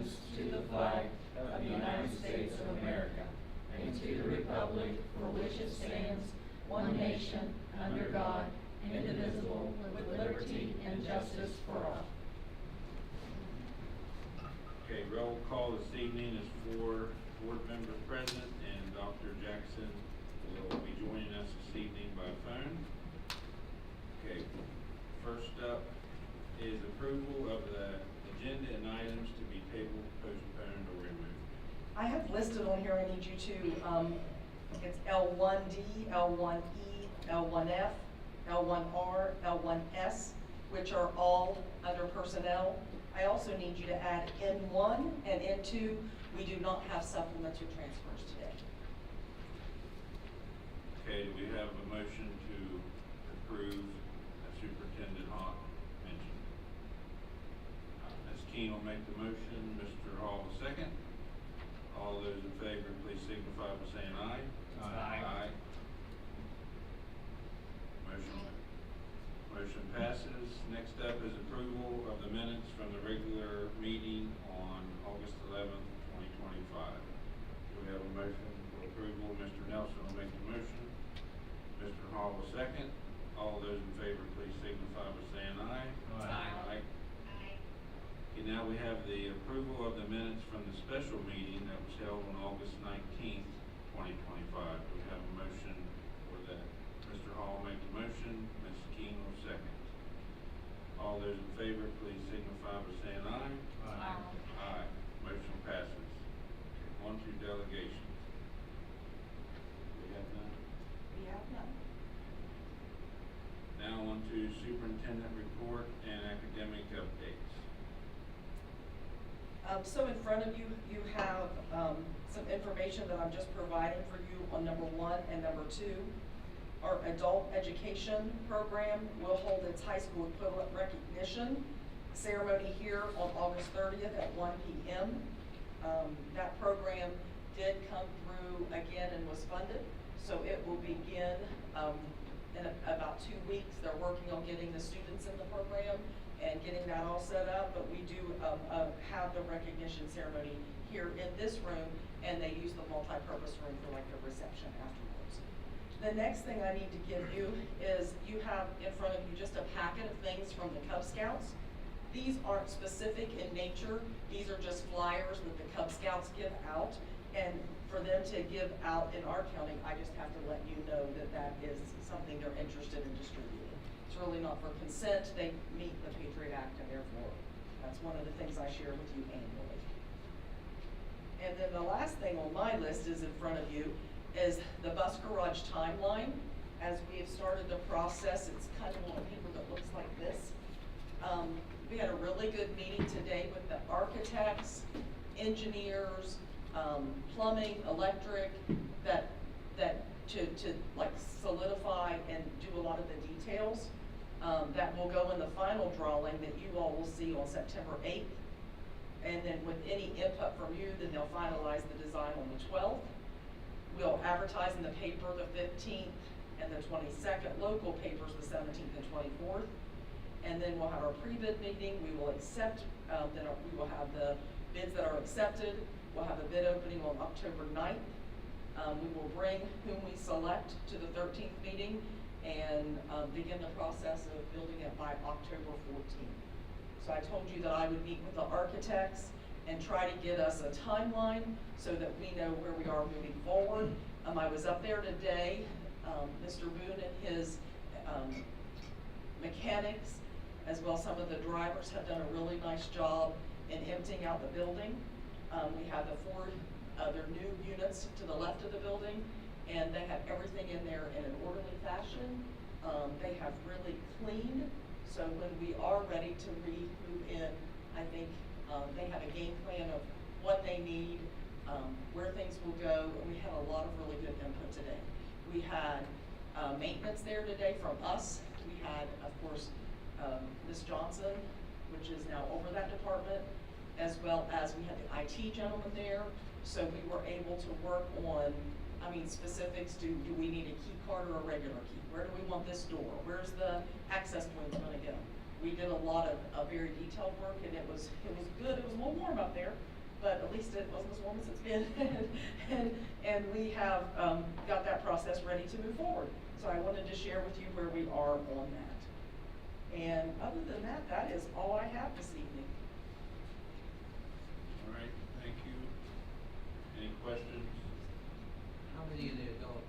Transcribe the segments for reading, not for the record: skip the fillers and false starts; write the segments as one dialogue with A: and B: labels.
A: allegiance to the flag of the United States of America and to the republic for which it stands, one nation, under God, indivisible, with liberty and justice for all.
B: Okay, roll call this evening is for board members present, and Dr. Jackson will be joining us this evening by phone. Okay, first up is approval of the agenda and items to be tabled, postponed, or removed.
C: I have listed on here, I need you to, it's L1D, L1E, L1F, L1R, L1S, which are all under personnel. I also need you to add N1 and N2. We do not have supplements or transfers today.
B: Okay, do we have a motion to approve as Superintendent Hawk mentioned? Ms. Keene will make the motion, Mr. Hall will second. All those in favor, please signify by saying aye. Aye. Motion passes. Next up is approval of the minutes from the regular meeting on August 11th, 2025. Do we have a motion for approval? Mr. Nelson will make the motion. Mr. Hall will second. All those in favor, please signify by saying aye. Aye. Okay, now we have the approval of the minutes from the special meeting that was held on August 19th, 2025. Do we have a motion for that? Mr. Hall will make the motion. Ms. Keene will second. All those in favor, please signify by saying aye. Aye. Motion passes. Okay, on to delegations. We have none?
C: We have none.
B: Now on to superintendent report and academic updates.
C: So in front of you, you have some information that I'm just providing for you on number 1 and number 2. Our adult education program will hold its high school equivalent recognition ceremony here on August 30th at 1 p.m. That program did come through again and was funded, so it will begin in about 2 weeks. They're working on getting the students in the program and getting that all set up, but we do have the recognition ceremony here in this room, and they use the multi-purpose room for like the reception afterwards. The next thing I need to give you is you have in front of you just a packet of things from the Cub Scouts. These aren't specific in nature. These are just flyers that the Cub Scouts give out, and for them to give out in our county, I just have to let you know that that is something they're interested in distributing. It's really not for consent. They meet the Patriot Act, and therefore that's one of the things I share with you annually. And then the last thing on my list is in front of you is the bus garage timeline. As we have started the process, it's kind of on a paper that looks like this. We had a really good meeting today with the architects, engineers, plumbing, electric, to like solidify and do a lot of the details. That will go in the final drawing that you all will see on September 8th. And then with any input from you, then they'll finalize the design on the 12th. We'll advertise in the paper the 15th and the 22nd, local papers the 17th and 24th. And then we'll have our pre-bid meeting. We will accept, we will have the bids that are accepted. We'll have a bid opening on October 9th. We will bring whom we select to the 13th meeting and begin the process of building it by October 14th. So I told you that I would meet with the architects and try to get us a timeline so that we know where we are moving forward. I was up there today. Mr. Boone and his mechanics, as well as some of the drivers, have done a really nice job in emptying out the building. We have the 4 other new units to the left of the building, and they have everything in there in an orderly fashion. They have really cleaned, so when we are ready to move in, I think they have a game plan of what they need, where things will go, and we had a lot of really good input today. We had maintenance there today from us. We had, of course, Ms. Johnson, which is now over that department, as well as we had the IT gentleman there. So we were able to work on, specifics. Do we need a key card or a regular key? Where do we want this door? Where's the access point going to go? We did a lot of very detailed work, and it was good. It was a little warm up there, but at least it wasn't as warm as it's been. and we have got that process ready to move forward. So I wanted to share with you where we are on that. And other than that, that is all I have this evening.
B: All right, thank you. Any questions?
D: How many of the adult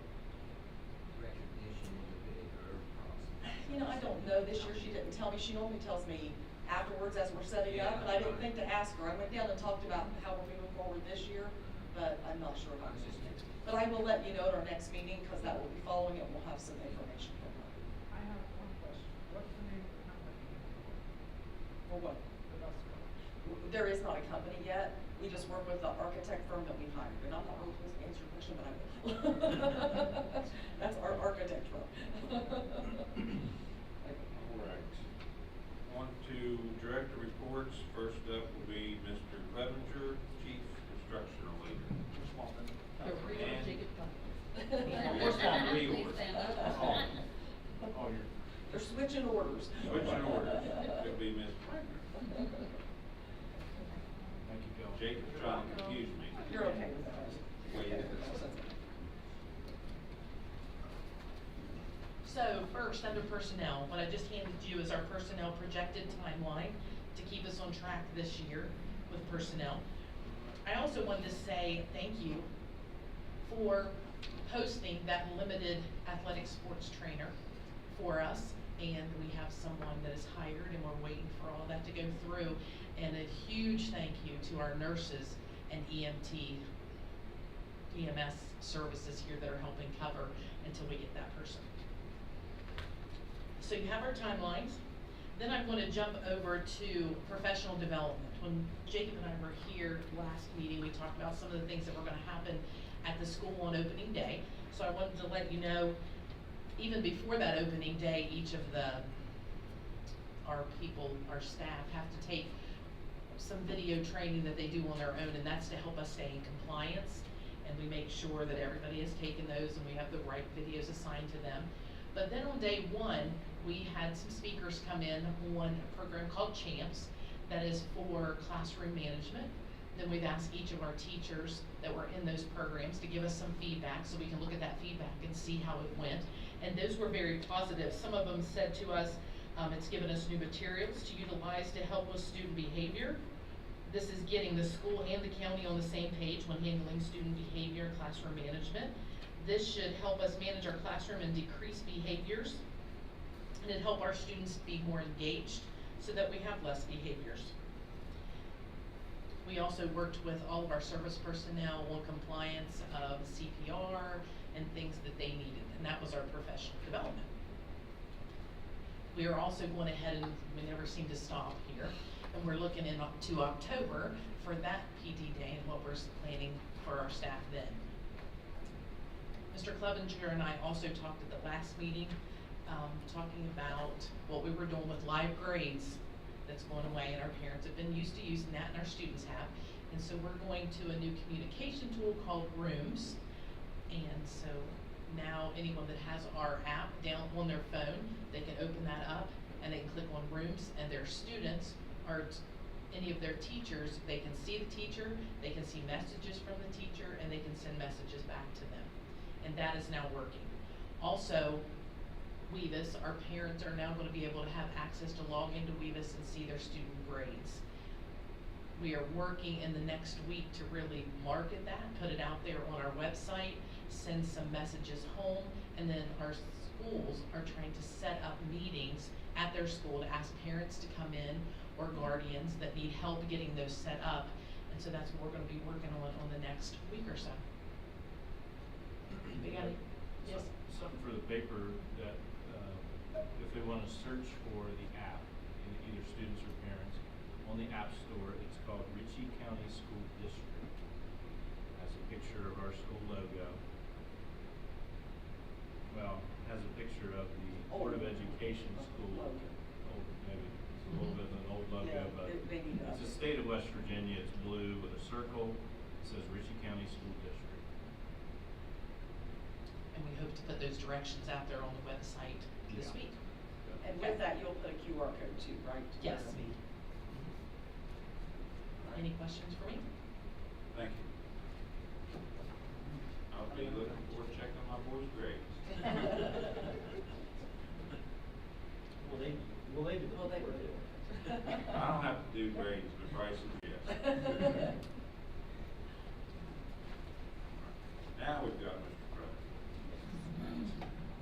D: recognition will it be, or process?
C: You know, I don't know. This year she didn't tell me. She only tells me afterwards as we're setting up, and I didn't think to ask her. I went down and talked about how we're moving forward this year, but I'm not sure about this year. But I will let you know at our next meeting, because that will be following it. We'll have some information from her.
E: I have one question. What's the name of the company?
C: For what?
E: The bus collection.
C: There is not a company yet. We just work with the architect firm that we hired, and I'm not really supposed to answer your question, but I will. That's our architect firm.
B: All right. On to director reports. First up will be Mr. Clevenger, Chief Instructional Leader.
A: There's
B: not
A: Please
B: reorder.
A: stand up.
E: Oh, you're.
C: They're switching orders.
B: Switching orders. Could be Ms. Wagner.
E: Thank you, Bill.
B: Jacob's trying to confuse me.
C: You're okay with that?
B: Way it is.
F: So first, under personnel, what I just handed you is our personnel projected timeline to keep us on track this year with personnel. I also wanted to say thank you for posting that limited athletic sports trainer for us. And we have someone that is hired, and we're waiting for all that to go through. And a huge thank you to our nurses and EMS services here that are helping cover until we get that person. So you have our timelines. Then I'm going to jump over to professional development. When Jacob and I were here last meeting, we talked about some of the things that were going to happen at the school on opening day. So I wanted to let you know, even before that opening day, each of our staff have to take some video training that they do on their own, and that's to help us stay in compliance. And we make sure that everybody has taken those and we have the right videos assigned to them. But then on day one, we had some speakers come in on a program called CHAMPS that is for classroom management. Then we've asked each of our teachers that were in those programs to give us some feedback so we can look at that feedback and see how it went. And those were very positive. Some of them said to us, it's given us new materials to utilize to help with student behavior. This is getting the school and the county on the same page when handling student behavior and classroom management. This should help us manage our classroom and decrease behaviors. And it help our students be more engaged so that we have less behaviors. We also worked with all of our service personnel on compliance of CPR and things that they needed, and that was our professional development. We are also going ahead, and we never seem to stop here, and we're looking into October for that PD day and what we're planning for our staff then. Mr. Clevenger and I also talked at the last meeting, talking about what we were doing with live grades that's going away, and our parents have been used to using that, and our students have. And so we're going to a new communication tool called Rooms. And so now anyone that has our app down on their phone, they can open that up and they can click on Rooms, and their students or any of their teachers, they can see the teacher, they can see messages from the teacher, and they can send messages back to them. And that is now working. Also, Weavis, our parents are now going to be able to have access to log into Weavis and see their student grades. We are working in the next week to really market that, put it out there on our website, send some messages home, and then our schools are trying to set up meetings at their school to ask parents to come in or guardians that need help getting those set up. And so that's what we're going to be working on the next week or so. We got it? Yes?
G: Something for the paper that if they want to search for the app, either students or parents, on the App Store, it's called Ritchie County School District. It has a picture of our school logo. Well, it has a picture of the Board of Education school.
C: Logo.
G: Old, maybe it's a little bit of an old logo,
C: Yeah,
G: but
C: they need
G: it's
C: that.
G: the state of West Virginia. It's blue with a circle. It says Ritchie County School District.
F: And we hope to put those directions out there on the website this
G: Yeah.
F: week.
G: Yep.
C: And with that, you'll put a QR code too, right?
F: Yes. Any questions for me?
B: Thank you. I'll be looking forward to checking my boys' grades.
A: Will they do
C: Will they
A: it?
B: I don't have to do grades, but Bryson, yes. Now we've got Mr. President.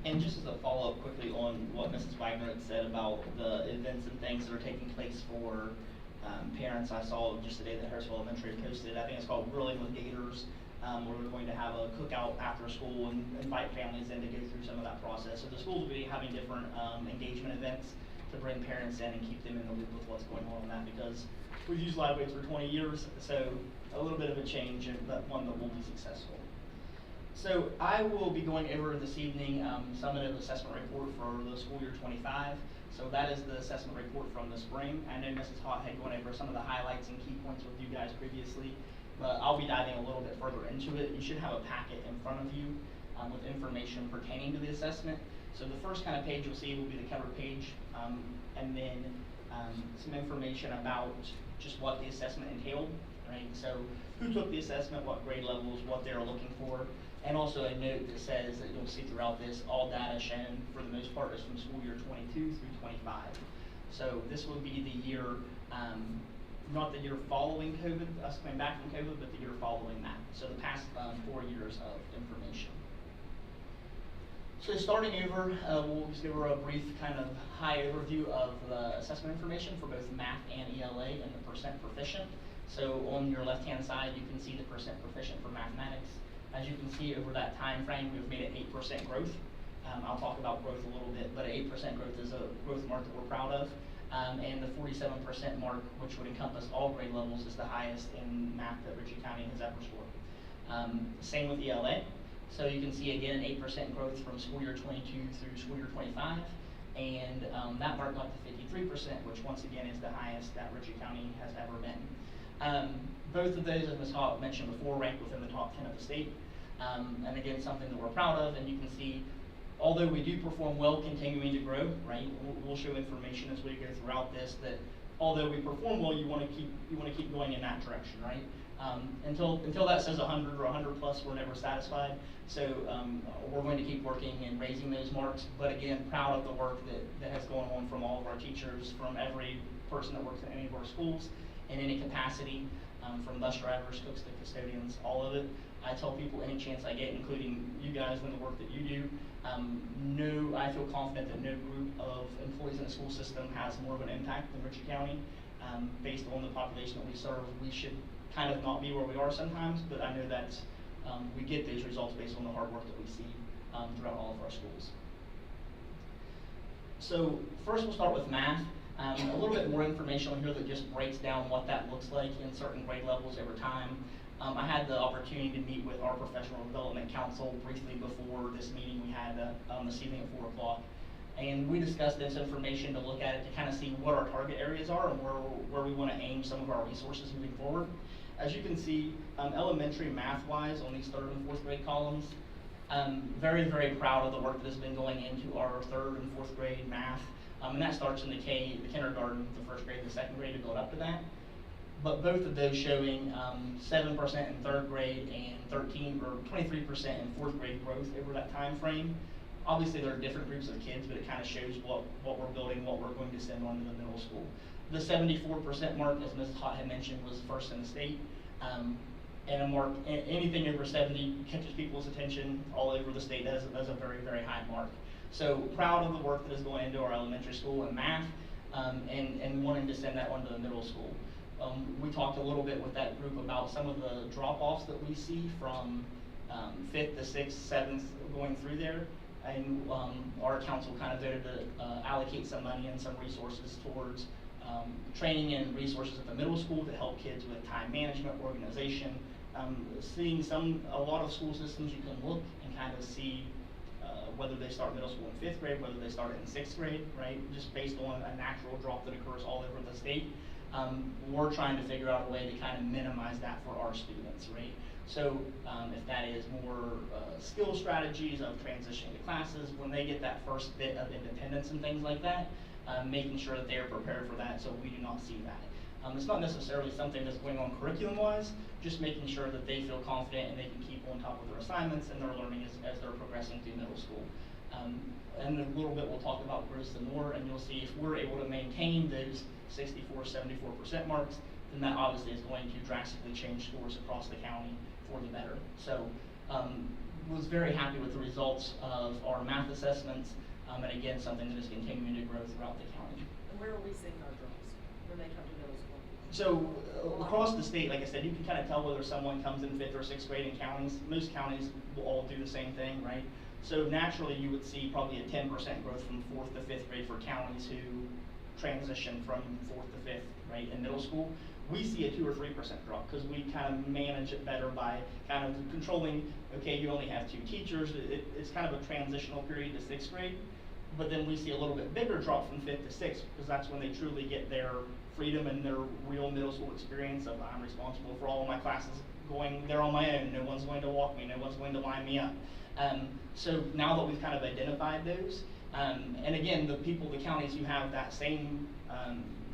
H: And just as a follow-up quickly on what Mrs. Wagner had said about the events and things that are taking place for parents, I saw just today that Harrisville Elementary posted, I think it's called Grilling with Gators, where we're going to have a cookout after school and invite families in to go through some of that process. So the schools will be having different engagement events to bring parents in and keep them in the loop with what's going on in that, because we've used live weights for 20 years, so a little bit of a change, but one that will be successful. So I will be going over this evening summative assessment report for the school year 25. So that is the assessment report from the spring. I know Mrs. Hott had gone over some of the highlights and key points with you guys previously, but I'll be diving a little bit further into it. You should have a packet in front of you with information pertaining to the assessment. So the first kind of page you'll see will be the cover page, and then some information about just what the assessment entailed, right? So who took the assessment, what grade levels, what they're looking for, and also a note that says that you'll see throughout this, all data shown for the most part is from school year 22 through 25. So this will be the year, not the year following COVID, us coming back from COVID, but the year following that. So the past 4 years of information. So starting over, we'll just give her a brief kind of high overview of the assessment information for both math and ELA and the percent proficient. So on your left-hand side, you can see the percent proficient for mathematics. As you can see over that time frame, we've made an 8% growth. I'll talk about growth a little bit, but 8% growth is a growth mark that we're proud of. And the 47% mark, which would encompass all grade levels, is the highest in math that Ritchie County has ever scored. Same with ELA. So you can see again an 8% growth from school year 22 through school year 25. And that mark got to 53%, which once again is the highest that Ritchie County has ever been. Both of those, as Ms. Hott mentioned before, rank within the top 10 of the state. And again, something that we're proud of, and you can see, although we do perform well continuing to grow, right, we'll show information as we go throughout this that although we perform well, you want to keep going in that direction, right? Until that says 100 or 100 plus, we're never satisfied. So we're going to keep working and raising those marks, but again, proud of the work that has gone on from all of our teachers, from every person that works in any of our schools in any capacity, from bus drivers, cooks to custodians, all of it. I tell people any chance I get, including you guys and the work that you do, I feel confident that no group of employees in the school system has more of an impact than Ritchie County. Based on the population that we serve, we should kind of not be where we are sometimes, but I know that we get those results based on the hard work that we see throughout all of our schools. So first we'll start with math. A little bit more information on here that just breaks down what that looks like in certain grade levels over time. I had the opportunity to meet with our Professional Development Council briefly before this meeting we had this evening at 4 o'clock. And we discussed this information to look at it to kind of see what our target areas are and where we want to aim some of our resources moving forward. As you can see, elementary math-wise on these 3rd and 4th grade columns, very, very proud of the work that has been going into our 3rd and 4th grade math. And that starts in the kindergarten, the 1st grade, the 2nd grade to build up to that. But both of those showing 7% in 3rd grade and 13 or 23% in 4th grade growth over that time frame. Obviously there are different groups of kids, but it kind of shows what we're building, what we're going to send on to the middle school. The 74% mark, as Mrs. Hott had mentioned, was first in the state. And a mark, anything over 70 catches people's attention all over the state. That is a very, very high mark. So proud of the work that is going into our elementary school in math, and wanting to send that on to the middle school. We talked a little bit with that group about some of the drop-offs that we see from 5th to 6th, 7th going through there. And our council kind of voted to allocate some money and some resources towards training and resources at the middle school to help kids with time management, organization. Seeing a lot of school systems, you can look and kind of see whether they start middle school in 5th grade, whether they start in 6th grade, right? Just based on a natural drop that occurs all over the state. We're trying to figure out a way to kind of minimize that for our students, right? So if that is more skill strategies of transitioning to classes, when they get that first bit of independence and things like that, making sure that they are prepared for that so we do not see that. It's not necessarily something that's going on curriculum-wise, just making sure that they feel confident and they can keep on top of their assignments and their learning as they're progressing through middle school. And in a little bit we'll talk about growth some more, and you'll see if we're able to maintain those 64, 74% marks, then that obviously is going to drastically change scores across the county for the better. So was very happy with the results of our math assessments, and again, something that is continuing to grow throughout the county.
C: And where are we seeing our drops when they come to middle school?
H: So across the state, like I said, you can kind of tell whether someone comes in 5th or 6th grade in counties. Most counties will all do the same thing, right? So naturally, you would see probably a 10% growth from 4th to 5th grade for counties who transition from 4th to 5th, right, in middle school. We see a 2 or 3% drop because we kind of manage it better by kind of controlling, okay, you only have 2 teachers. It's kind of a transitional period to 6th grade. But then we see a little bit bigger drop from 5th to 6th because that's when they truly get their freedom and their real middle school experience of I'm responsible for all of my classes going there on my own. No one's going to walk me. No one's going to line me up. So now that we've kind of identified those, and again, the counties who have that same,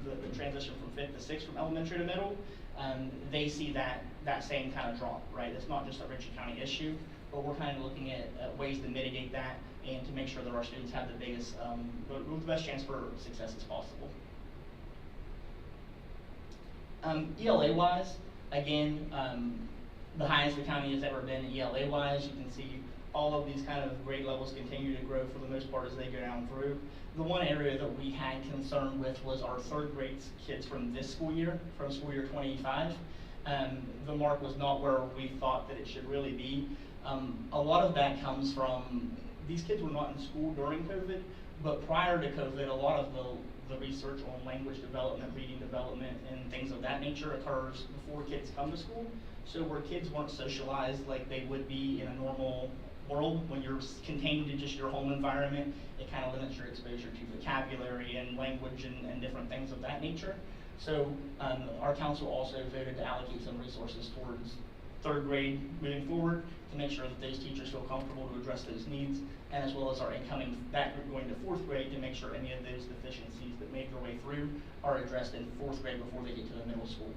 H: the transition from 5th to 6th from elementary to middle, they see that same kind of drop, right? It's not just a Ritchie County issue, but we're kind of looking at ways to mitigate that and to make sure that our students have the biggest, the best chance for success as possible. ELA-wise, again, the highest the county has ever been ELA-wise. You can see all of these kind of grade levels continue to grow for the most part as they go down through. The one area that we had concern with was our 3rd grade kids from this school year, from school year 25. The mark was not where we thought that it should really be. A lot of that comes from, these kids were not in school during COVID, but prior to COVID, a lot of the research on language development, reading development, and things of that nature occurs before kids come to school. So where kids weren't socialized like they would be in a normal world, when you're contained to just your home environment, it kind of limits your exposure to vocabulary and language and different things of that nature. So our council also voted to allocate some resources towards 3rd grade moving forward to make sure that those teachers feel comfortable to address those needs, and as well as our incoming, that group going to 4th grade to make sure any of those deficiencies that make their way through are addressed in 4th grade before they get to the middle school.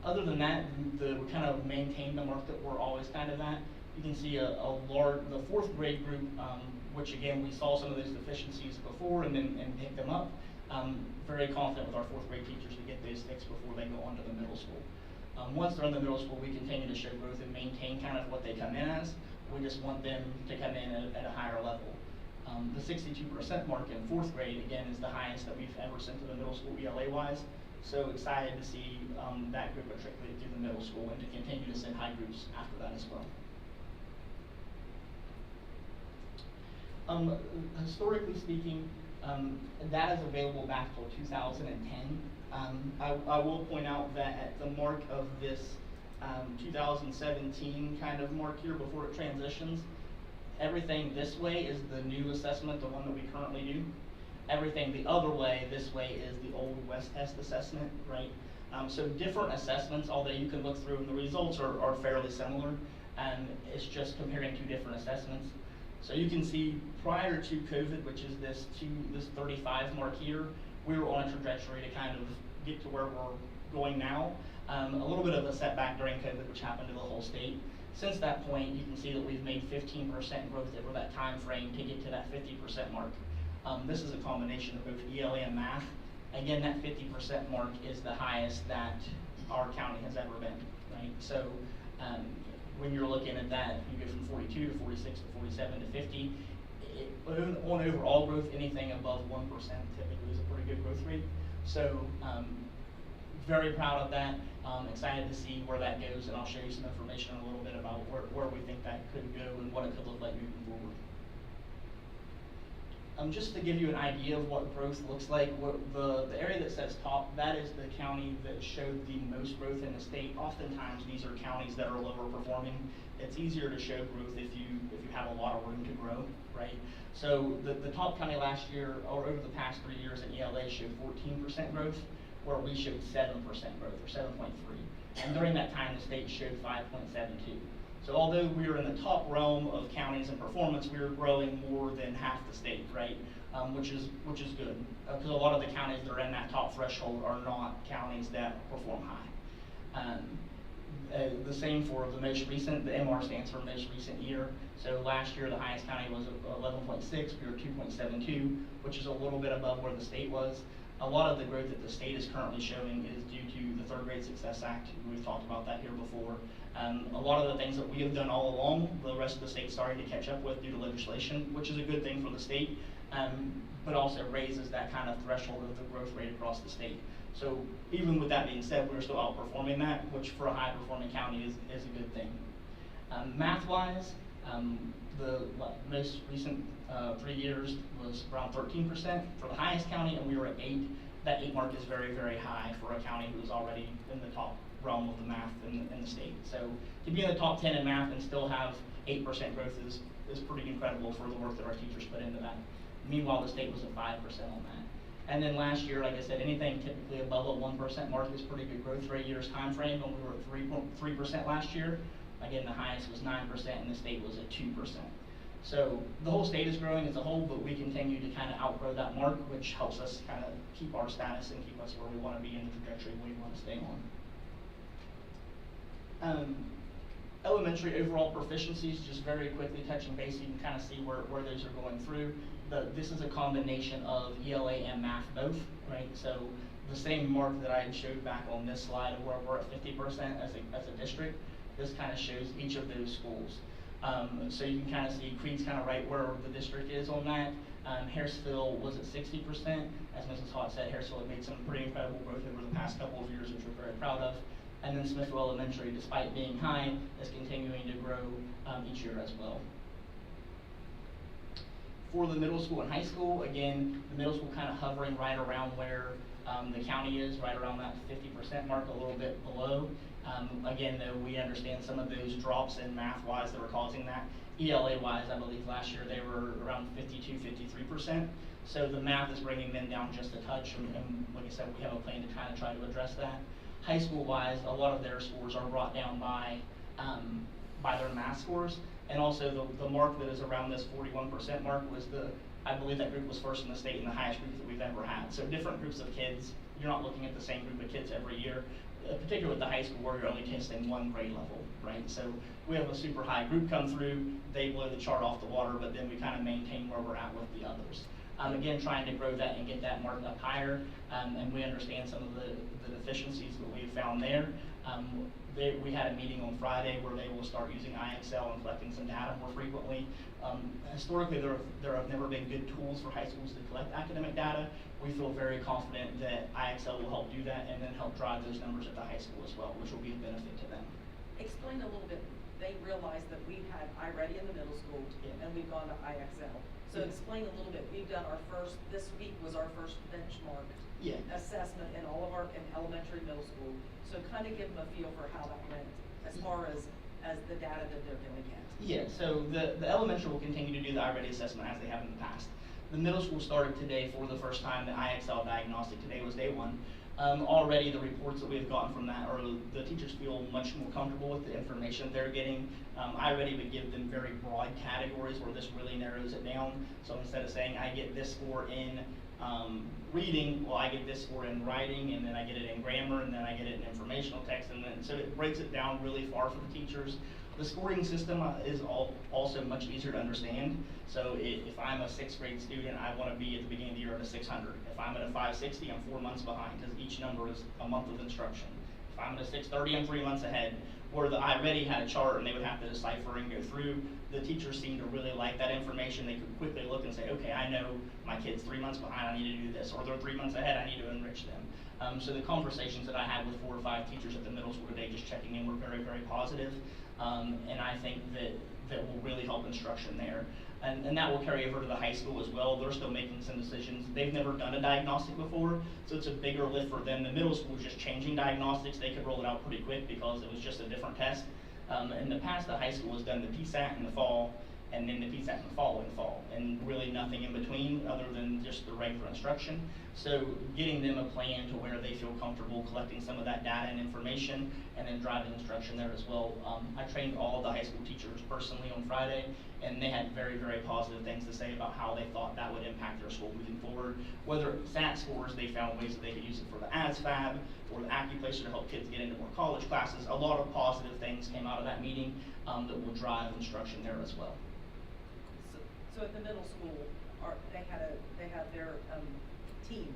H: Other than that, we kind of maintain the mark that we're always kind of at. You can see the 4th grade group, which again, we saw some of those deficiencies before and picked them up. Very confident with our 4th grade teachers to get those fixed before they go on to the middle school. Once they're in the middle school, we continue to show growth and maintain kind of what they come in as. We just want them to come in at a higher level. The 62% mark in 4th grade, again, is the highest that we've ever sent to the middle school ELA-wise. So excited to see that group matriculate through the middle school and to continue to send high groups after that as well. Historically speaking, that is available back till 2010. I will point out that at the mark of this 2017 kind of mark here before it transitions, everything this way is the new assessment, the one that we currently do. Everything the other way, this way, is the old West Test assessment, right? So different assessments, although you can look through and the results are fairly similar, and it's just comparing 2 different assessments. So you can see prior to COVID, which is this 35 mark here, we were on a trajectory to kind of get to where we're going now. A little bit of a setback during COVID, which happened to the whole state. Since that point, you can see that we've made 15% growth over that time frame to get to that 50% mark. This is a combination of both ELA and math. Again, that 50% mark is the highest that our county has ever been, right? So when you're looking at that, you go from 42 to 46 to 47 to 50. On overall growth, anything above 1% typically is a pretty good growth rate. So very proud of that. Excited to see where that goes, and I'll show you some information a little bit about where we think that could go and what it could look like moving forward. Just to give you an idea of what growth looks like, the area that says top, that is the county that showed the most growth in the state. Oftentimes these are counties that are lower performing. It's easier to show growth if you have a lot of room to grow, right? So the top county last year, or over the past 3 years in ELA, showed 14% growth. where we showed 7% growth, or 7.3. And during that time, the state showed 5.72. So although we were in the top realm of counties in performance, we were growing more than half the state, right? Which is good, because a lot of the counties that are in that top threshold are not counties that perform high. The same for the most recent, the MR stands for most recent year. So last year, the highest county was 11.6, we were 2.72, which is a little bit above where the state was. A lot of the growth that the state is currently showing is due to the Third Grade Success Act. We've talked about that here before. A lot of the things that we have done all along, the rest of the state's starting to catch up with due to legislation, which is a good thing for the state, but also raises that kind of threshold of the growth rate across the state. So even with that being said, we're still outperforming that, which for a high-performing county is a good thing. Math-wise, the most recent 3 years was around 13% for the highest county, and we were at 8. That 8 mark is very, very high for a county who is already in the top realm of the math in the state. So to be in the top 10 in math and still have 8% growth is pretty incredible for the work that our teachers put into that. Meanwhile, the state was at 5% on that. And then last year, like I said, anything typically above a 1% mark is pretty good growth for a year's time frame, and we were at 3% last year. Again, the highest was 9%, and the state was at 2%. So the whole state is growing as a whole, but we continue to kind of outgrow that mark, which helps us kind of keep our status and keep us where we want to be in the trajectory we want to stay on. Elementary overall proficiencies, just very quickly touching base, so you can kind of see where those are going through. This is a combination of ELA and math both, right? So the same mark that I had showed back on this slide of where we're at 50% as a district, this kind of shows each of those schools. So you can kind of see Creed's kind of right where the district is on that. Harrisville was at 60%. As Mrs. Hott said, Harrisville had made some pretty incredible growth over the past couple of years, which we're very proud of. And then Smithville Elementary, despite being high, is continuing to grow each year as well. For the middle school and high school, again, the middle school kind of hovering right around where the county is, right around that 50% mark, a little bit below. Again, though, we understand some of those drops in math-wise that were causing that. ELA-wise, I believe last year they were around 52, 53%. So the math is bringing them down just a touch, and like I said, we have a plan to kind of try to address that. High school-wise, a lot of their scores are brought down by their math scores, and also the mark that is around this 41% mark was I believe that group was first in the state and the highest group that we've ever had. So different groups of kids, you're not looking at the same group of kids every year, particularly with the high school where you're only testing one grade level, right? So we have a super high group come through, they blow the chart off the water, but then we kind of maintain where we're at with the others. Again, trying to grow that and get that mark up higher, and we understand some of the deficiencies that we've found there. We had a meeting on Friday where they will start using IXL and collecting some data more frequently. Historically, there have never been good tools for high schools to collect academic data. We feel very confident that IXL will help do that and then help drive those numbers at the high school as well, which will be a benefit to them.
C: Explain a little bit. They realized that we've had iReady in the middle school, and we've gone to IXL. So explain a little bit. We've done this week was our first benchmark assessment in all of our elementary, middle school. So kind of give them a feel for how that went as far as the data that they're going to get. Yeah, so the elementary will continue to do the iReady assessment as they have in the past. The middle school started today for the first time, the IXL diagnostic. Today was day 1. Already the reports that we've gotten from that, or the teachers feel much more comfortable with the information they're getting. iReady would give them very broad categories where this really narrows it down. So instead of saying I get this score in reading, well, I get this score in writing, and then I get it in grammar, and then I get it in informational text, and then so it breaks it down really far for the teachers. The scoring system is also much easier to understand. So if I'm a 6th grade student, I want to be at the beginning of the year at a 600. If I'm at a 560, I'm 4 months behind because each number is a month of instruction. If I'm at a 630, I'm 3 months ahead. Where the iReady had a chart and they would have to decipher and go through, the teachers seemed to really like that information. They could quickly look and say, okay, I know my kid's 3 months behind, I need to do this, or they're 3 months ahead, I need to enrich them. So the conversations that I had with 4 or 5 teachers at the middle school today just checking in were very, very positive. And I think that will really help instruction there. And that will carry over to the high school as well. They're still making some decisions. They've never done a diagnostic before, so it's a bigger lift for them. The middle school is just changing diagnostics. They could roll it out pretty quick because it was just a different test. In the past, the high school has done the PSAT in the fall,
H: and then the PSAT in the following fall, and really nothing in between other than just the regular instruction. So getting them a plan to where they feel comfortable collecting some of that data and information, and then driving instruction there as well. I trained all of the high school teachers personally on Friday, and they had very, very positive things to say about how they thought that would impact their school moving forward. Whether it was SAT scores, they found ways that they could use it for the ASVAB, or the Acuplacer to help kids get into more college classes. A lot of positive things came out of that meeting that will drive instruction there as well.
C: So at the middle school, they had their teams.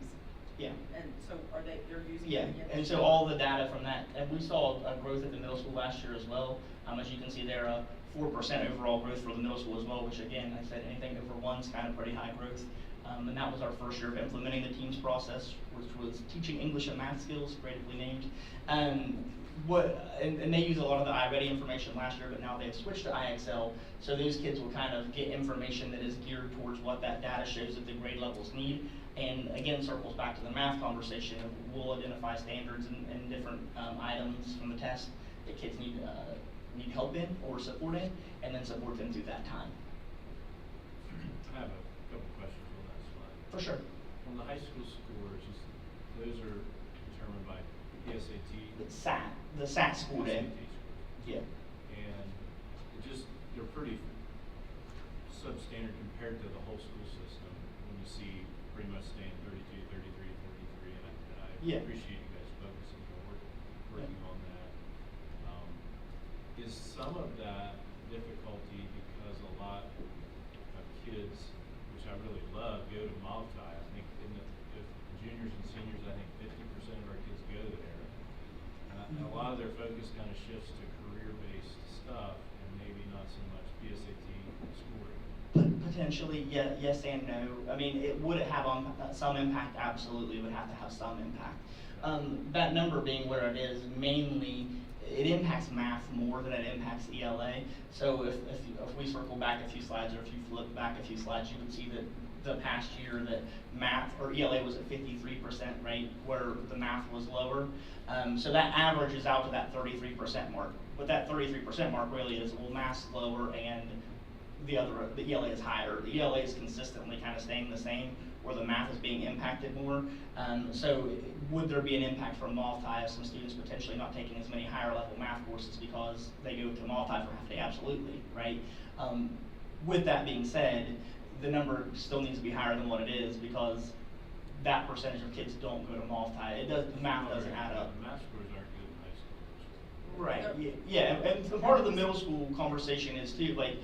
H: Yeah.
C: And so they're using
H: Yeah,
C: it again?
H: and so all the data from that, and we saw a growth at the middle school last year as well. As you can see there, 4% overall growth for the middle school as well, which again, like I said, anything over 1 is kind of pretty high growth. And that was our first year of implementing the TEAMS process, which was teaching English and math skills, creatively named. And they use a lot of the iReady information last year, but now they've switched to IXL, so those kids will kind of get information that is geared towards what that data shows that the grade levels need. And again, circles back to the math conversation of we'll identify standards and different items from the test that kids need help in or support in, and then support them through that time.
G: I have a couple questions on that slide.
H: For sure.
G: On the high school scores, those are determined by PSAT?
H: It's SAT, the SAT school day.
G: SAT scores.
H: Yeah.
G: And they're pretty substandard compared to the whole school system when you see pretty much staying 32, 33, 33, and I
H: Yeah.
G: appreciate you guys focusing on working on that. Is some of that difficulty because a lot of kids, which I really love, go to Maltai? I think if juniors and seniors, I think 50% of our kids go there. And a lot of their focus kind of shifts to career-based stuff and maybe not so much PSAT scoring.
H: Potentially, yeah, yes and no. I mean, would it have some impact? Absolutely, it would have to have some impact. That number being where it is, mainly, it impacts math more than it impacts ELA. So if we circle back a few slides, or if you flip back a few slides, you would see that the past year that math, or ELA was at 53%, right, where the math was lower. So that averages out to that 33% mark. But that 33% mark really is, well, math's lower and the ELA is higher. The ELA is consistently kind of staying the same, where the math is being impacted more. So would there be an impact from Maltai of some students potentially not taking as many higher level math courses because they go to Maltai for half a day? Absolutely, right? With that being said, the number still needs to be higher than what it is, because that percentage of kids don't go to Maltai. The math doesn't add up.
G: The math scores aren't good in high school.
H: Right, yeah, and part of the middle school conversation is too, like,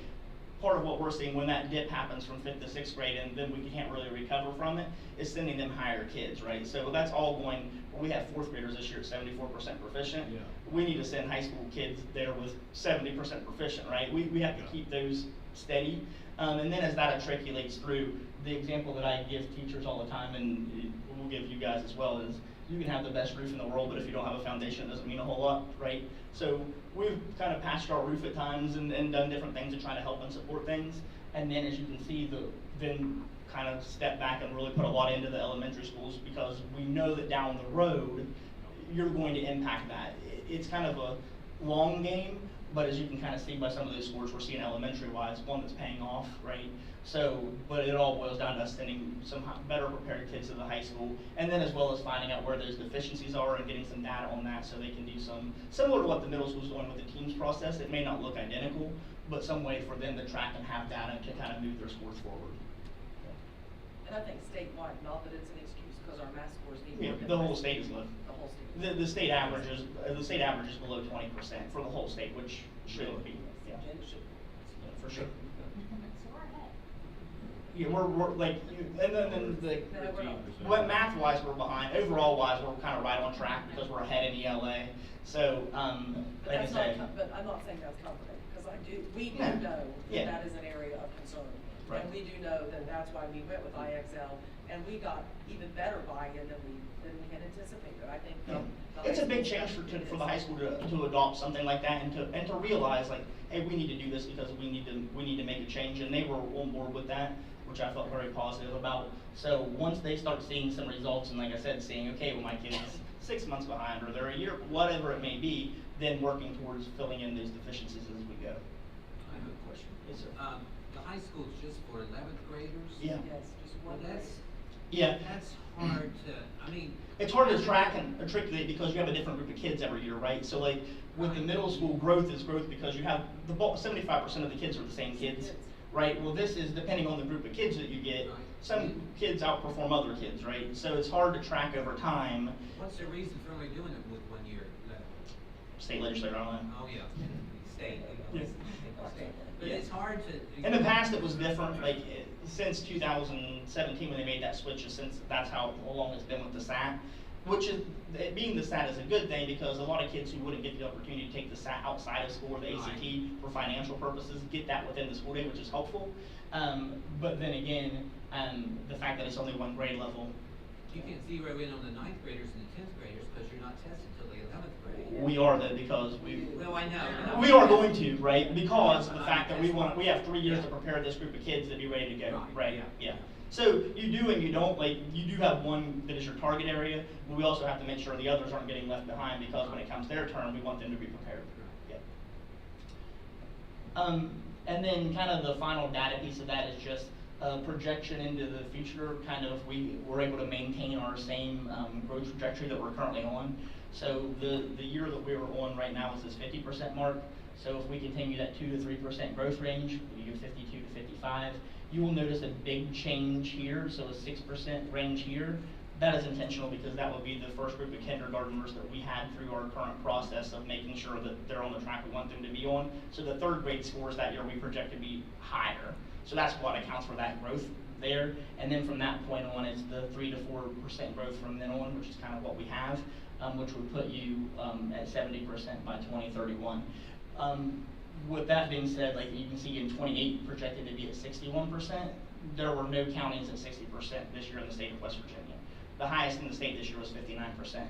H: part of what we're seeing when that dip happens from 5th to 6th grade and then we can't really recover from it, is sending them higher kids, right? So that's all going, we have 4th graders this year at 74% proficient.
G: Yeah.
H: We need to send high school kids there with 70% proficient, right? We have to keep those steady. And then as that matriculates through, the example that I give teachers all the time, and we'll give you guys as well, is you can have the best roof in the world, but if you don't have a foundation, it doesn't mean a whole lot, right? So we've kind of patched our roof at times and done different things to try to help and support things. And then as you can see, then kind of step back and really put a lot into the elementary schools, because we know that down the road, you're going to impact that. It's kind of a long game, but as you can kind of see by some of those scores we're seeing elementary-wise, one that's paying off, right? So, but it all boils down to us sending some better prepared kids to the high school, and then as well as finding out where those deficiencies are and getting some data on that so they can do some, similar to what the middle school's doing with the TEAMS process. It may not look identical, but some way for them to track and have data to kind of move their scores forward.
C: And I think statewide, not that it's an excuse, because our math scores need
H: Yeah,
C: more than
H: the whole
C: high
H: state is
C: school.
H: low.
C: The whole state.
H: The state averages below 20% for the whole state, which shouldn't be, yeah,
C: And it should.
H: for sure.
A: So we're ahead.
H: Yeah, we're like, and then the,
C: No, we're not.
H: what math-wise we're behind, overall-wise we're kind of right on track because we're ahead in ELA. So,
C: But
H: like I
C: that's
H: said,
C: not, but I'm not saying that's comforting, because we do
H: No.
C: know
H: Yeah.
C: that is an area of concern.
H: Right.
C: And we do know that that's why we went with IXL, and we got even better buy-in than we had anticipated. I think the
H: it's a
C: high
H: big
C: school
H: change
C: definitely
H: for the
C: is.
H: high school to adopt something like that, and to realize, like, hey, we need to do this because we need to make a change, and they were on board with that, which I felt very positive about. So once they start seeing some results, and like I said, seeing, okay, well, my kid's 6 months behind, or they're a year, whatever it may be, then working towards filling in those deficiencies as we go.
D: I have a question.
H: Yes, sir.
D: the high school is just for 11th graders?
H: Yeah.
C: Yes, just
D: Well,
C: one.
D: that's,
H: Yeah.
D: that's hard to, I mean.
H: It's hard to track and articulate because you have a different group of kids every year, right? So like with the middle school, growth is growth because you have the 75% of the kids are the same kids, right? Well, this is depending on the group of kids that you get. Some kids outperform other kids, right? So it's hard to track over time.
D: What's the reason for only doing it with 1 year left?
H: State legislator, I don't know.
D: Oh, yeah, state.
H: Yeah.
D: But
H: Yeah.
D: it's hard to.
H: In the past, it was different. Like since 2017, when they made that switch, since that's how long it's been with the SAT, which is it being the SAT is a good thing because a lot of kids who wouldn't get the opportunity to take the SAT outside of school or the ACT for financial purposes get that within the school day, which is helpful. But then again, the fact that it's only one grade level.
D: You can zero in on the 9th graders and the 10th graders because you're not tested till the 11th grade.
H: We are though because
D: Well, I know.
H: we are going to, right? Because of the fact that we have 3 years to prepare this group of kids to be ready to go, right? Yeah. So you do and you don't, like you do have one that is your target area, but we also have to make sure the others aren't getting left behind because when it comes their turn, we want them to be prepared. Yeah. And then kind of the final data piece of that is just projection into the future. Kind of we're able to maintain our same growth trajectory that we're currently on. So the year that we were on right now is this 50% mark. So if we continue that 2 to 3% growth range, we do 52 to 55. You will notice a big change here, so a 6% range here. That is intentional because that will be the first group of kindergartners that we had through our current process of making sure that they're on the track we want them to be on. So the 3rd grade scores that year we project to be higher. So that's what accounts for that growth there. And then from that point on, it's the 3 to 4% growth from then on, which is kind of what we have, which would put you at 70% by 2031. With that being said, like you can see in 28 projected to be at 61%. There were no counties at 60% this year in the state of West Virginia. The highest in the state this year was 59%.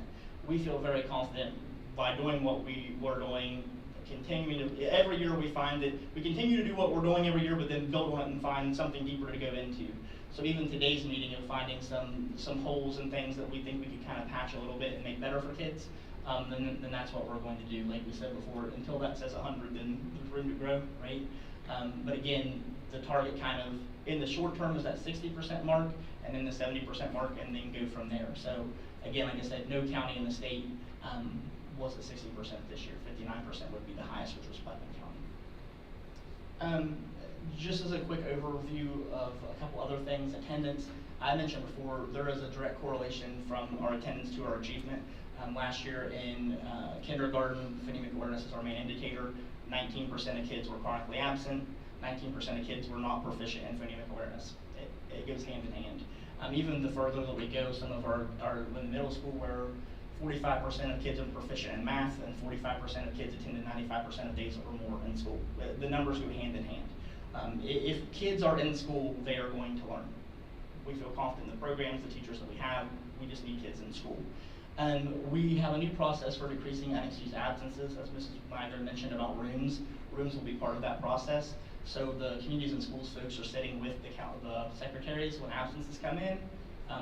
H: We feel very confident by doing what we were doing, continuing to, every year we find that we continue to do what we're doing every year, but then build on it and find something deeper to go into. So even today's meeting of finding some holes and things that we think we could kind of patch a little bit and make better for kids, then that's what we're going to do. Like we said before, until that says 100, then there's room to grow, right? But again, the target kind of in the short term is that 60% mark, and then the 70% mark, and then go from there. So again, like I said, no county in the state was at 60% this year. 59% would be the highest, which was Putnam County. Just as a quick overview of a couple other things, attendance. I mentioned before, there is a direct correlation from our attendance to our achievement. Last year in kindergarten, phonemic awareness is our main indicator. 19% of kids were chronically absent. 19% of kids were not proficient in phonemic awareness. It goes hand in hand. Even the further that we go, some of our in the middle school where 45% of kids are proficient in math and 45% of kids attended 95% of days or more in school. The numbers go hand in hand. If kids are in school, they are going to learn. We feel confident in the programs, the teachers that we have. We just need kids in school. We have a new process for decreasing unexcused absences, as Mrs. Wagner mentioned about rooms. Rooms will be part of that process. So the communities and schools folks are sitting with the secretaries when absences come in.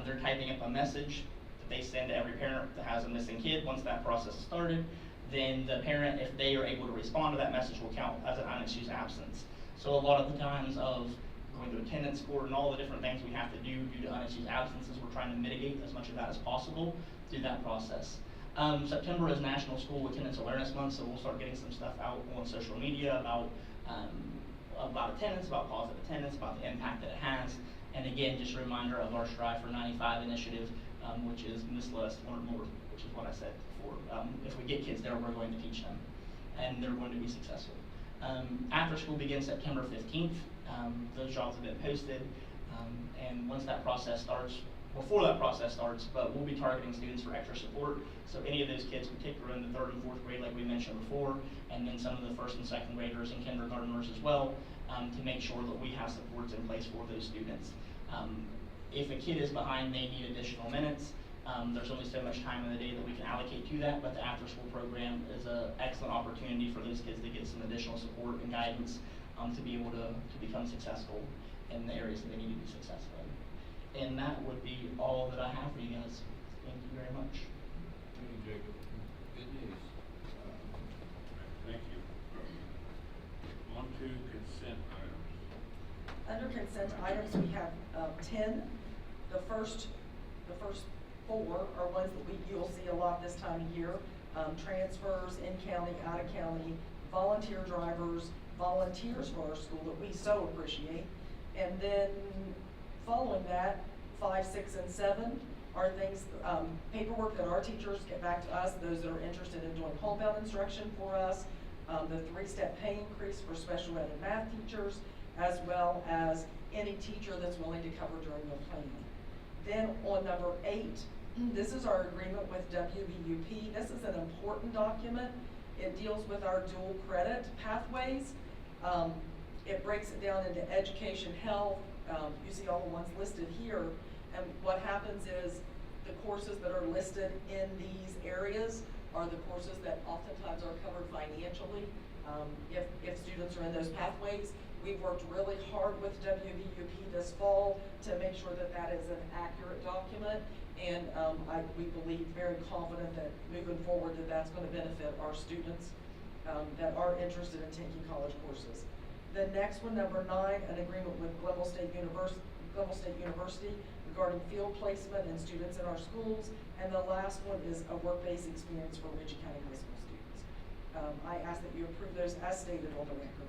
H: They're typing up a message that they send to every parent that has a missing kid. Once that process is started, then the parent, if they are able to respond to that message, will count as an unexcused absence. So a lot of the times of going to attendance court and all the different things we have to do due to unexcused absences, we're trying to mitigate as much of that as possible through that process. September is National School Attendance Awareness Month, so we'll start getting some stuff out on social media about attendance, about positive attendance, about the impact that it has. And again, just a reminder of our Strive for 95 initiative, which is Miss List Learn More, which is what I said before. If we get kids there, we're going to teach them, and they're going to be successful. After school begins September 15th. Those jobs have been posted, and once that process starts, before that process starts, but we'll be targeting students for extra support. So any of those kids we take are in the 3rd and 4th grade like we mentioned before, and then some of the 1st and 2nd graders and kindergartners as well, to make sure that we have supports in place for those students. If a kid is behind, they need additional minutes. There's only so much time in the day that we can allocate to that, but the after school program is an excellent opportunity for those kids to get some additional support and guidance to be able to become successful in the areas that they need to be successful in. And that would be all that I have for you guys. Thank you very much.
G: Thank you, Jacob. Good news.
B: Thank you. On to consent items.
C: consent items, we have 10. The first 4 are ones that you'll see a lot this time of year. Transfers, in county, out of county, volunteer drivers, volunteers for our school that we so appreciate. And then following that, 5, 6, and 7 are things, paperwork that our teachers get back to us, those that are interested in doing homebound instruction for us, the 3-step pay increase for special ed and math teachers, as well as any teacher that's willing to cover during the planning. Then on number 8, this is our agreement with WVUP. This is an important document. It deals with our dual credit pathways. It breaks it down into education, health. You see all the ones listed here. And what happens is the courses that are listed in these areas are the courses that oftentimes are covered financially. If students are in those pathways, we've worked really hard with WVUP this fall to make sure that that is an accurate document. And we believe very confident that moving forward that that's going to benefit our students that are interested in taking college courses. The next one, number 9, an agreement with Glenville State University regarding field placement and students in our schools. And the last one is a work-based experience for Ritchie County High School students. I ask that you approve those as stated on the record.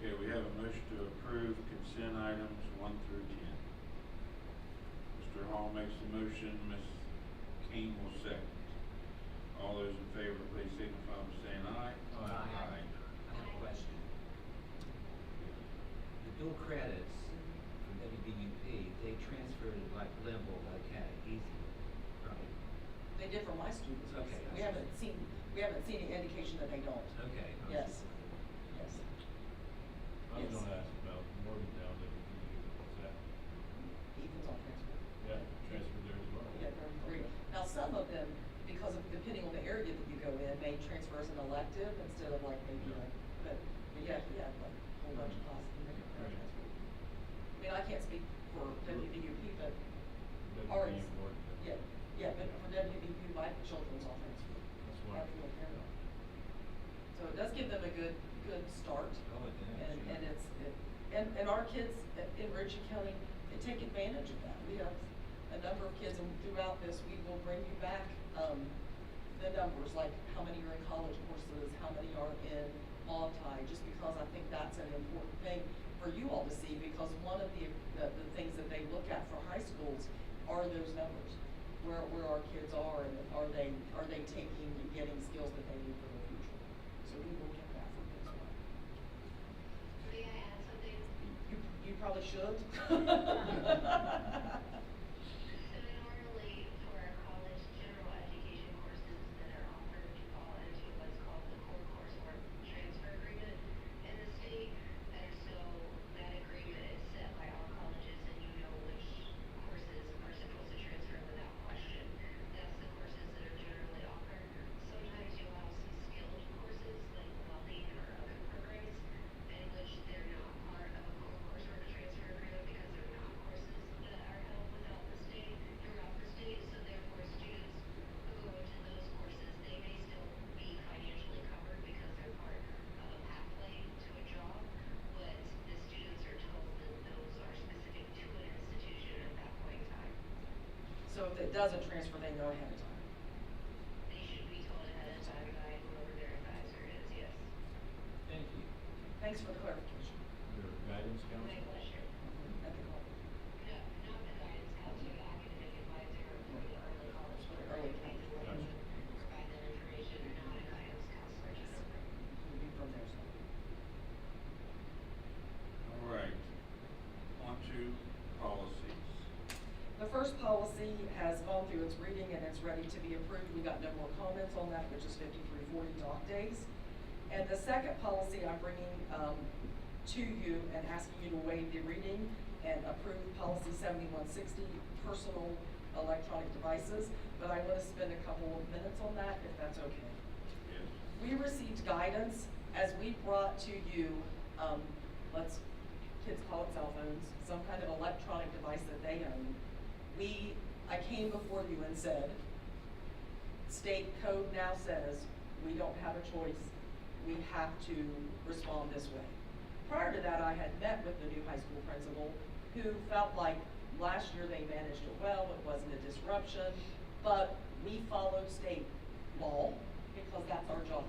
B: Okay, we have a motion to approve consent items 1 through 10. Mr. Hall makes the motion, Ms. King will second. All those in favor, please signify by saying aye.
D: Aye. I have a question. The dual credits from WVUP, they transferred like Glenville, like easy, right?
C: They did for my students.
D: Okay.
C: We haven't seen any indication that they don't.
D: Okay.
C: Yes. Yes.
G: I was
C: Yes.
G: gonna ask about Morgantown, what's that?
C: Ethan's on transfer.
G: Yeah, transferred there as well.
C: Yeah, 33. Now, some of them, because of, depending on the area that you go in, may transfer as an elective instead of like maybe but yeah, like a whole bunch of classes.
G: Right.
C: I mean, I can't speak for WVUP, but ours,
G: WVU Morgantown.
C: yeah, but for WVU, my children's all transfer.
G: That's wonderful.
C: So it does give them a good start.
D: Oh, it does,
C: And
D: yeah.
C: and our kids in Ritchie County, they take advantage of that. We have a number of kids, and throughout this, we will bring you back, the numbers, like how many are in college courses, how many are in multi, just because I think that's an important thing for you all to see, because one of the things that they look at for high schools are those numbers, where our kids are, and are they taking and getting skills that they need for the future. So we will get that from this one.
A: May I add something?
C: You probably should.
A: So normally for our college general education courses that are offered, we fall into what's called the core coursework transfer agreement in the state. And so that agreement is set by all colleges, and you know which courses are supposed to transfer without question. That's the courses that are generally offered. Sometimes you'll have some skilled courses like welding or other programs in which they're not part of a core coursework transfer agreement because they're not courses that are held throughout the state. So therefore students who go into those courses, they may still be financially covered because they're part of a pathway to a job, but the students are told that those are specific to an institution at that point in time.
C: So if it doesn't transfer, they know ahead of time.
A: They should be told ahead of time by whoever their advisor is, yes.
G: Thank you.
C: Thanks for the clarification.
G: Your guidance
A: My
G: counselor?
A: pleasure.
C: At the call.
A: No, not the guidance counselor, the academic advisor for the early college program.
G: Gotcha.
A: Provide that information, not a guidance counselor, just a
C: We'll be from there, so.
B: All right, on to policies.
C: The first policy has gone through its reading and it's ready to be approved. We got no more comments on that, which is 5340 dock days. And the second policy I'm bringing to you and asking you to waive the reading and approve policy 7160, personal electronic devices. But I want to spend a couple of minutes on that, if that's okay.
B: Yes.
C: We received guidance as we brought to you, kids call it cell phones, some kind of electronic device that they own. I came before you and said, state code now says we don't have a choice. We have to respond this way. Prior to that, I had met with the new high school principal, who felt like last year they managed it well, it wasn't a disruption, but we followed state law because that's our job.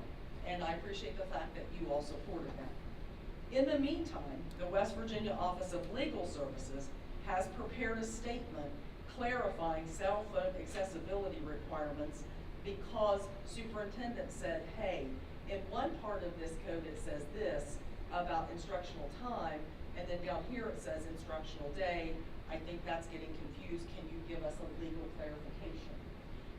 C: And I appreciate the fact that you all supported that. In the meantime, the West Virginia Office of Legal Services has prepared a statement clarifying cell phone accessibility requirements because superintendent said, hey, in one part of this code it says this about instructional time, and then down here it says instructional day. I think that's getting confused. Can you give us a legal clarification?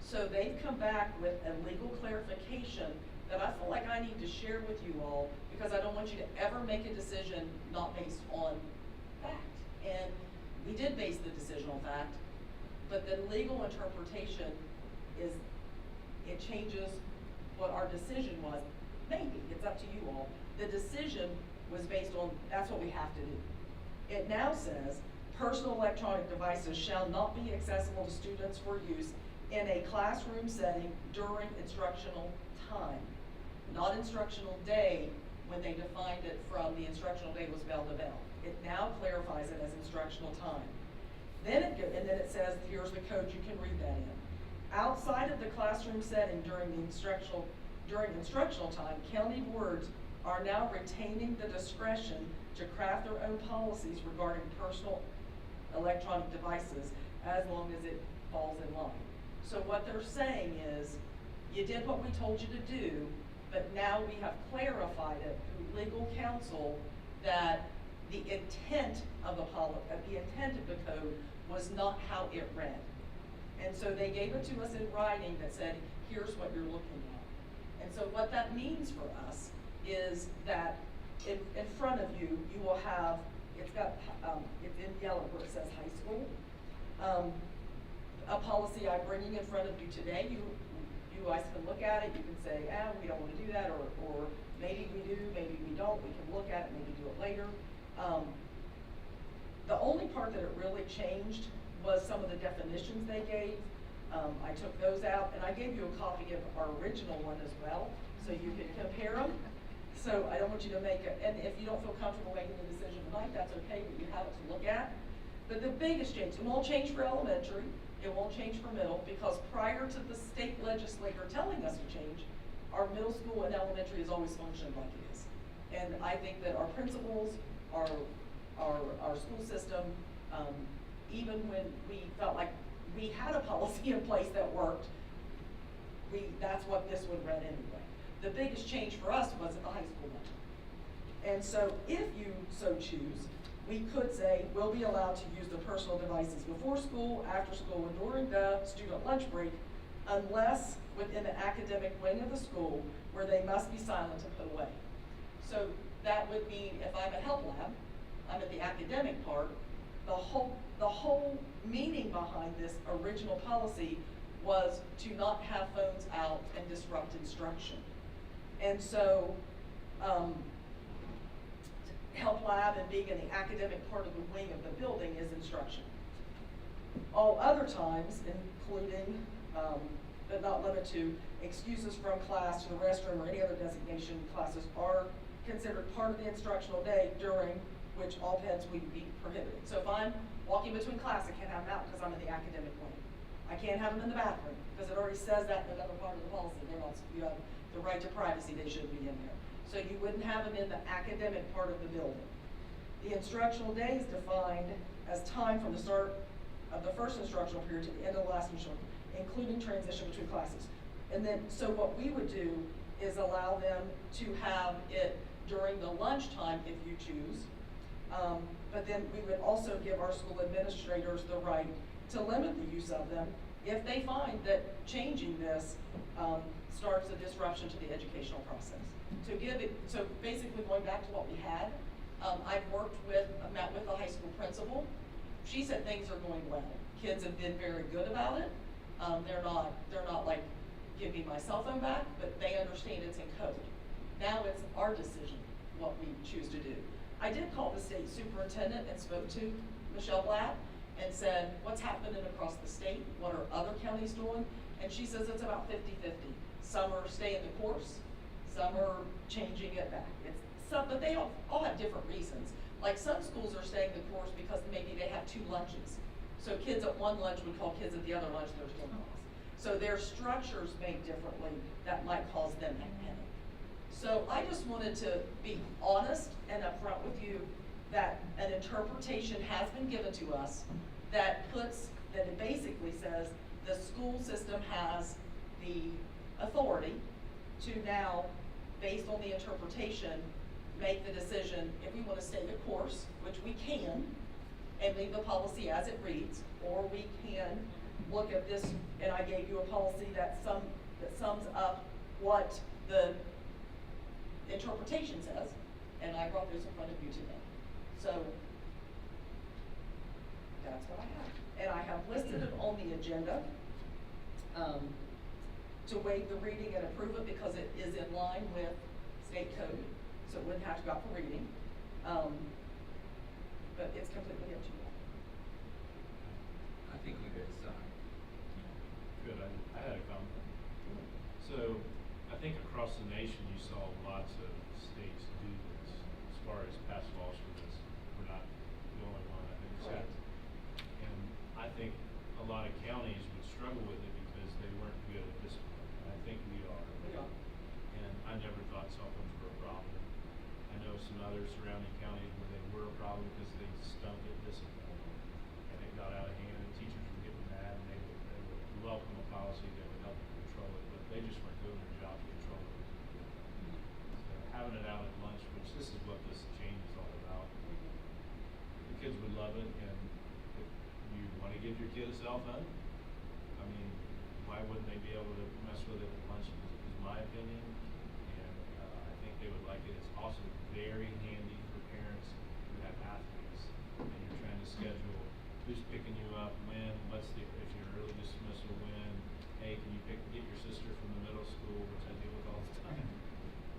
C: So they've come back with a legal clarification that I feel like I need to share with you all, because I don't want you to ever make a decision not based on fact. And we did base the decision on fact, but the legal interpretation is, it changes what our decision was. Maybe, it's up to you all. The decision was based on, that's what we have to do. It now says, personal electronic devices shall not be accessible to students for use in a classroom setting during instructional time. Not instructional day, when they defined it from the instructional day was bell to bell. It now clarifies it as instructional time. Then it says, here's the code, you can read that in. Outside of the classroom setting during instructional time, county boards are now retaining the discretion to craft their own policies regarding personal electronic devices as long as it falls in line. So what they're saying is, you did what we told you to do, but now we have clarified it through legal counsel that the intent of the code was not how it read. And so they gave it to us in writing that said, here's what you're looking at. And so what that means for us is that in front of you, you will have, it's in yellow where it says high school. A policy I'm bringing in front of you today, you guys can look at it, you can say, we don't want to do that, or maybe we do, maybe we don't, we can look at it, maybe do it later. The only part that it really changed was some of the definitions they gave. I took those out, and I gave you a copy of our original one as well, so you can compare them. So I don't want you to make it, and if you don't feel comfortable making the decision tonight, that's okay, but you have it to look at. But the biggest change, it won't change for elementary, it won't change for middle, because prior to the state legislature telling us to change, our middle school and elementary has always functioned like it is. And I think that our principals, our school system, even when we felt like we had a policy in place that worked, that's what this one read anyway. The biggest change for us was at the high school level. And so if you so choose, we could say we'll be allowed to use the personal devices before school, after school, and during the student lunch break, unless within the academic wing of the school where they must be silent and put away. So that would mean if I'm at Help Lab, I'm at the academic part, the whole meaning behind this original policy was to not have phones out and disrupt instruction. And so, Help Lab and being in the academic part of the wing of the building is instruction. All other times, including, but not limited to, excuses from class to the restroom or any other designation classes are considered part of the instructional day during which all pets would be prohibited. So if I'm walking between class, I can't have them out because I'm in the academic wing. I can't have them in the bathroom because it already says that in another part of the policy. They're not, you have the right to privacy, they shouldn't be in there. So you wouldn't have them in the academic part of the building. The instructional day is defined as time from the start of the first instructional period to the end of the last instructional, including transition between classes. And then, so what we would do is allow them to have it during the lunchtime if you choose. But then we would also give our school administrators the right to limit the use of them if they find that changing this starts a disruption to the educational process. So basically going back to what we had, I've met with the high school principal. She said things are going well. Kids have been very good about it. They're not like, give me my cell phone back, but they understand it's in code. Now it's our decision what we choose to do. I did call the state superintendent and spoke to Michelle Blatt and said, what's happening across the state? What are other counties doing? And she says it's about 50-50. Some are staying the course, some are changing it back. It's but they all have different reasons. Like some schools are staying the course because maybe they have 2 lunches. So kids at one lunch would call kids at the other lunch, there's no calls. So their structures made differently, that might cause them that panic. So I just wanted to be honest and upfront with you that an interpretation has been given to us that it basically says the school system has the authority to now, based on the interpretation, make the decision if we want to stay the course, which we can, and leave the policy as it reads, or we can look at this, and I gave you a policy that sums up what the interpretation says, and I brought this in front of you today. So that's what I have. And I have listed it on the agenda to waive the reading and approve it because it is in line with state code, so it wouldn't have to go out for reading. But it's completely up to you.
D: I think we could decide.
G: Good, I had a comment. So, I think across the nation, you saw lots of states do this, as far as pass laws for this. We're not the only one, I think,
C: Correct.
G: and I think a lot of counties would struggle with it because they weren't good at discipline. And I think we are.
C: We are.
G: And I never thought cell phones were a problem. I know some other surrounding counties where they were a problem because they stunk at discipline. And it got out of hand and teachers were getting mad and they would welcome a policy that would help them control it, but they just weren't doing their job to control it. So having it out at lunch, which this is what this change is all about, the kids would love it, and if you want to give your kid a cell phone, I mean, why wouldn't they be able to mess with it at lunch, is my opinion. And I think they would like it. It's also very handy for parents who have athletes, and you're trying to schedule who's picking you up, when, if you're early dismissal, when, hey, can you get your sister from the middle school, which I deal with all the time.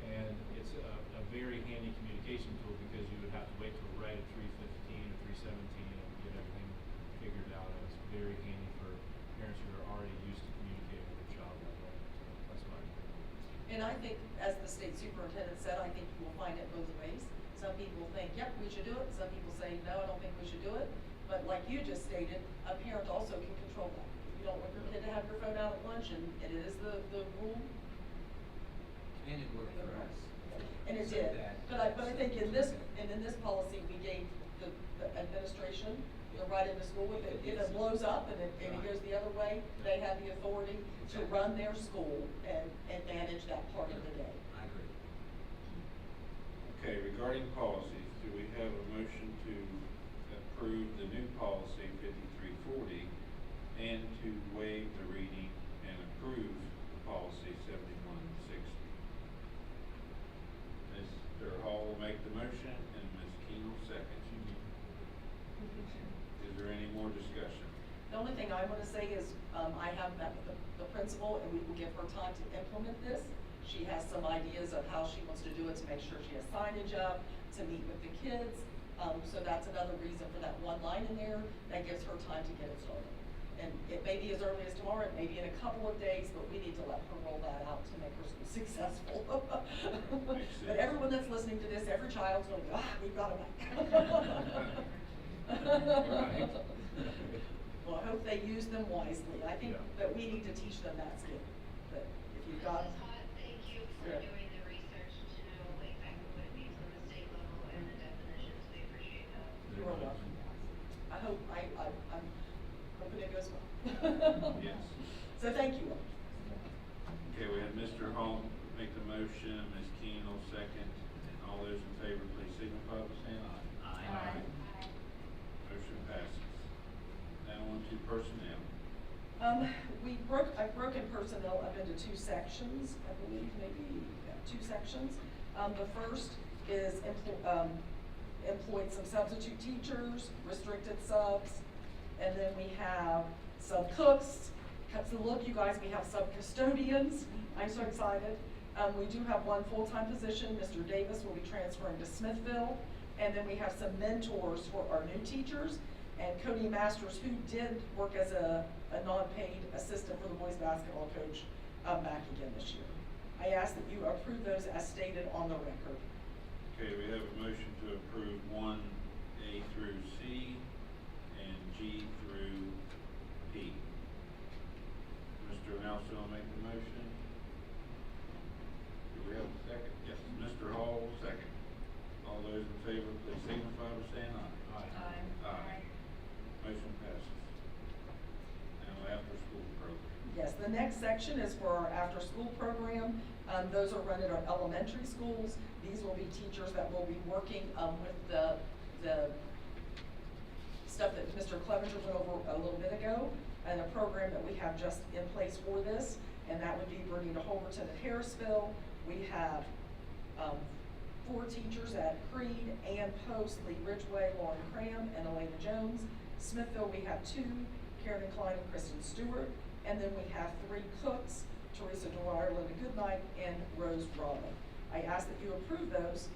G: And it's a very handy communication tool because you would have to wait till right at 3:15 or 3:17 and get everything figured out. And it's very handy for parents who are already used to communicating with their child that way. So that's my opinion.
C: And I think, as the state superintendent said, I think you will find it both ways. Some people think, yep, we should do it. Some people say, no, I don't think we should do it. But like you just stated, a parent also can control that. You don't want your kid to have your phone out at lunch, and it is the rule.
D: And it worked for us.
C: And it
D: So
C: did.
D: that-
C: But I think in this policy, we gave the administration the right in the school. If it blows up and it goes the other way, they have the authority to run their school and manage that part of the day.
D: I agree.
B: Okay, regarding policies, do we have a motion to approve the new policy 5340 and to waive the reading and approve the policy 7160? Mr. Hall will make the motion and Ms. Keene will second. Is there any more discussion?
C: The only thing I want to say is, I have met with the principal, and we will give her time to implement this. She has some ideas of how she wants to do it, to make sure she has signage up, to meet with the kids. So that's another reason for that one line in there, that gives her time to get it started. And it may be as early as tomorrow, it may be in a couple of days, but we need to let her roll that out to make her school successful. But everyone that's listening to this, every child's going to go, we've got to make.
B: Right.
C: Well, I hope they use them wisely. I think that we need to teach them that skill. That if you've got.
I: Ms. Hott, thank you for
C: Good.
I: doing the research to know exactly what it means on the state level and the definitions. We appreciate that.
C: You're welcome. I'm hoping it goes well.
B: Yes.
C: So thank you.
B: Okay, we have Mr. Hall make the motion, Ms. Keene will second, and all those in favor, please signify by saying aye.
D: Aye.
B: Motion passes. Now on to personnel.
C: I've broken personnel up into 2 sections, I believe, maybe 2 sections. The first is employed some substitute teachers, restricted subs, and then we have some cooks. So look, you guys, we have some custodians. I'm so excited. We do have one full-time position. Mr. Davis will be transferring to Smithville. And then we have some mentors for our new teachers. And Cody Masters, who did work as a non-paid assistant for the boys basketball coach, back again this year. I ask that you approve those as stated on the record.
B: Okay, we have a motion to approve 1A through C and G through P. Mr. Nelson will make the motion. Do we have a second? Yes, Mr. Hall will second. All those in favor, please signify by saying aye.
E: Aye.
B: Aye. Motion passes. Now, after-school program.
C: Yes, the next section is for our after-school program. Those are run at our elementary schools. These will be teachers that will be working, with the stuff that Mr. Clevenger went over a little bit ago, and a program that we have just in place for this, and that would be Bernita Holberton at Harrisville. We have, 4 teachers at Creed, Ann Post, Lee Ridgway, Lauren Cram, and Elena Jones. Smithville, we have 2, Karen Klein and Kristen Stewart. And then we have 3 cooks, Teresa Dwyer, Linda Goodnight, and Rose Raleigh. I ask that you approve those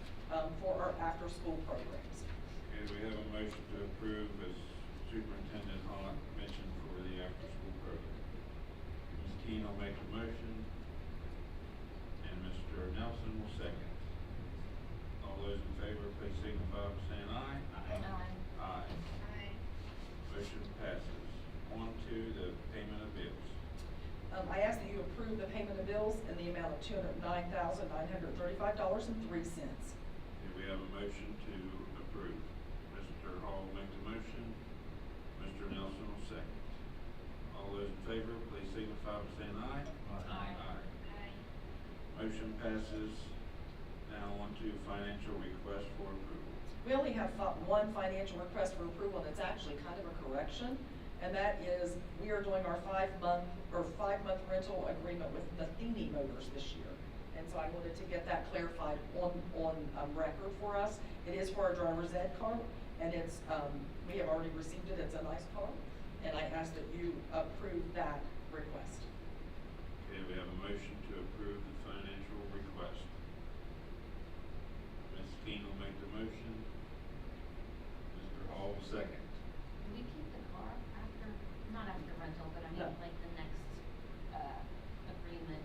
C: for our after-school programs.
B: Okay, we have a motion to approve as Superintendent Hart mentioned for the after-school program. Ms. Keene will make the motion, and Mr. Nelson will second. All those in favor, please signify by saying aye.
A: Aye.
B: Aye.
I: Aye.
B: Motion passes. On to the payment of bills.
C: I ask that you approve the payment of bills in the amount of $209,935.03.
B: Okay, we have a motion to approve. Mr. Hall will make the motion. Mr. Nelson will second. All those in favor, please signify by saying aye.
A: Aye.
I: Aye.
B: Motion passes. Now on to financial request for approval.
C: We only have one financial request for approval, and it's actually kind of a correction. And that is, we are doing our 5-month rental agreement with Matheny Motors this year. And so I wanted to get that clarified on record for us. It is for our driver's ed car, and it's, we have already received it. It's a nice car. And I ask that you approve that request.
B: Okay, we have a motion to approve the financial request. Ms. Keene will make the motion. Mr. Hall will second.
A: Do we keep the car after, not after rental, but I mean,
C: No.
A: like the next, agreement?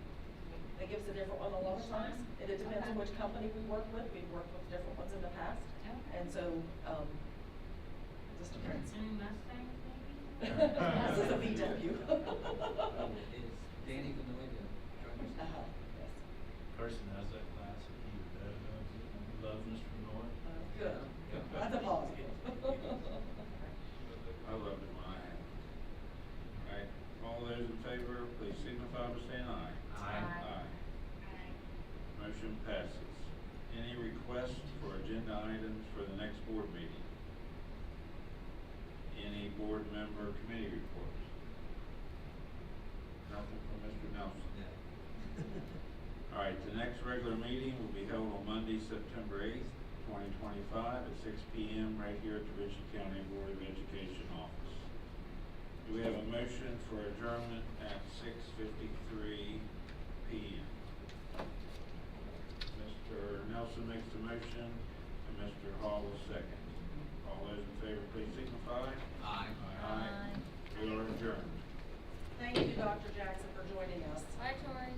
C: It gives a different one a lot of times. It depends on which company we work with. We've worked with different ones in the past.
A: Okay.
C: And so, it just depends.
A: Any Mustangs, maybe?
C: This is a VW.
D: Is Danny going to win the driver's ed?
C: Yes.
G: Carson has that class, and he loves Mr. North.
C: Good. That's a positive.
B: I loved it when I had it. All right, all those in favor, please signify by saying aye.
A: Aye.
I: Aye.
B: Motion passes. Any requests for agenda items for the next board meeting? Any board member committee reports? Nothing from Mr. Nelson.
D: Yeah.
B: All right, the next regular meeting will be held on Monday, September 8th, 2025 at 6 p.m. right here at the Ritchie County Board of Education office. Do we have a motion for adjournment at 6:53 p.m.? Mr. Nelson makes the motion and Mr. Hall will second. All those in favor, please signify.
D: Aye.
B: Aye. We are adjourned.
C: Thank you, Dr. Jackson, for joining us.
A: Bye, Tori.